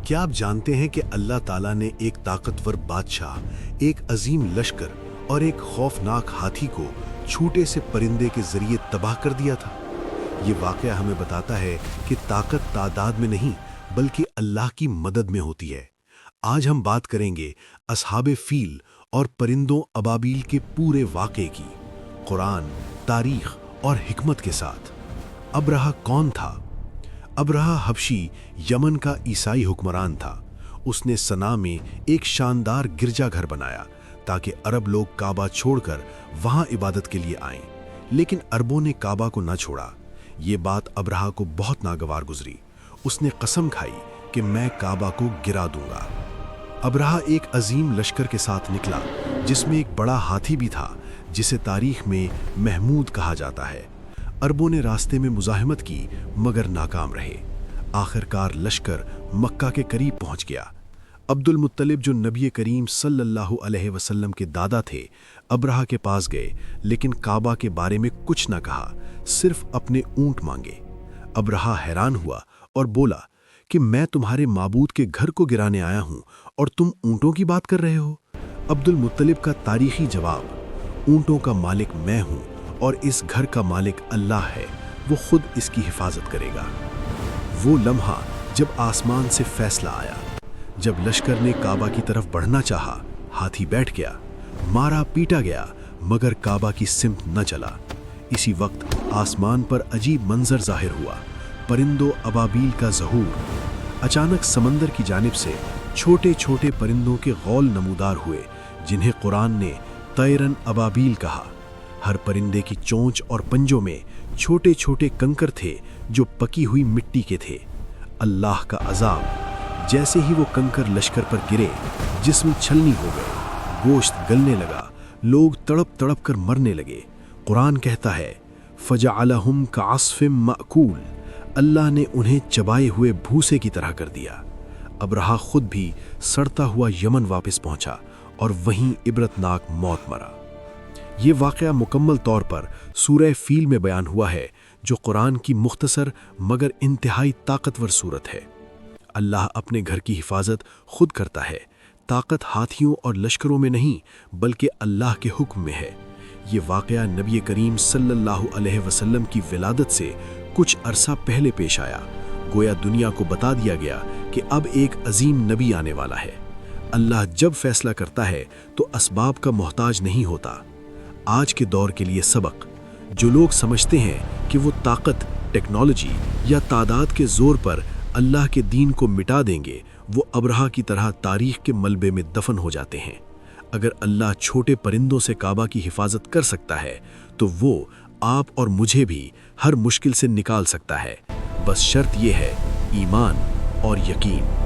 क्या आप जानते हैं कि अल्लाह ताला ने एक ताकतवर बादशाह, एक अजीम लश्कर और एक खौफनाक हाथी को छोटे से परिंदे के जरिए तबाह कर दिया था। ये वाकया हमें बताता है कि ताकत तादाद में नहीं बल्कि अल्लाह की मदद में होती है। आज हम बात करेंगे असहाबे फील और परिंदों अबाबील के पूरे वाक़े की, कुरान, तारीख और हिकमत के साथ। अबरहा कौन था? अबरहा हबशी यमन का ईसाई हुक्मरान था। उसने सना में एक शानदार गिरजाघर बनाया ताकि अरब लोग काबा छोड़कर वहां इबादत के लिए आएं। लेकिन अरबों ने काबा को न छोड़ा। ये बात अबरहा को बहुत नागवार गुजरी। उसने कसम खाई कि मैं काबा को गिरा दूंगा। अबरहा एक अजीम लश्कर के साथ निकला जिसमें एक बड़ा हाथी भी था, जिसे तारीख में महमूद कहा जाता है। अरबों ने रास्ते में मुज़ाहिमत की मगर नाकाम रहे। आखिरकार लश्कर मक्का के करीब पहुंच गया। अब्दुल मुत्तलिब, जो नबी करीम सल्लल्लाहु अलैहि वसल्लम के दादा थे, अबरहा के पास गए लेकिन काबा के बारे में कुछ न कहा, सिर्फ अपने ऊंट मांगे। अबरहा हैरान हुआ और बोला कि मैं तुम्हारे माबूद के घर को गिराने आया हूं और तुम ऊंटों की बात कर रहे हो। अब्दुल मुत्तलिब का तारीखी जवाब, ऊंटों का मालिक मैं हूं और इस घर का मालिक अल्लाह है, वो खुद इसकी हिफाजत करेगा। वो लम्हा जब आसमान से फैसला आया। जब लश्कर ने काबा की तरफ बढ़ना चाहा, हाथी बैठ गया, मारा पीटा गया मगर काबा की सिमत न चला। इसी वक्त आसमान पर अजीब मंजर जाहिर हुआ, परिंदों अबाबील का ज़हूर। अचानक समंदर की जानिब से छोटे छोटे परिंदों के गौल नमूदार हुए, जिन्हें कुरान ने तैरन अबाबील कहा। हर परिंदे की चोंच और पंजों में छोटे छोटे कंकर थे जो पकी हुई मिट्टी के थे। अल्लाह का अजाब! जैसे ही वो कंकर लश्कर पर गिरे, जिस्म छलनी हो गए, गोश्त गलने लगा, लोग तड़प तड़प कर मरने लगे। कुरान कहता है, फजअलहुम कअस्फिम माकूल, अल्लाह ने उन्हें चबाए हुए भूसे की तरह कर दिया। अबरहा खुद भी सड़ता हुआ यमन वापस पहुंचा और वहीं इबरतनाक मौत मरा। ये वाक़या मुकम्मल तौर पर सूरह फील में बयान हुआ है, जो कुरान की मुख्तसर मगर इंतहाई ताकतवर सूरत है। अल्लाह अपने घर की हिफाजत खुद करता है। ताकत हाथियों और लश्करों में नहीं बल्कि अल्लाह के हुक्म में है। ये वाक़या नबी करीम सल्लल्लाहु अलैहि वसल्लम की विलादत से कुछ अरसा पहले पेश आया। गोया दुनिया को बता दिया गया कि अब एक अजीम नबी आने वाला है। अल्लाह जब फैसला करता है तो असबाब का मोहताज नहीं होता। आज के दौर के लिए सबक, जो लोग समझते हैं कि वो ताकत, टेक्नोलॉजी या तादाद के जोर पर अल्लाह के दीन को मिटा देंगे, वो अबरहा की तरह तारीख के मलबे में दफन हो जाते हैं। अगर अल्लाह छोटे परिंदों से काबा की हिफाजत कर सकता है तो वो आप और मुझे भी हर मुश्किल से निकाल सकता है। बस शर्त ये है, ईमान और यकीन।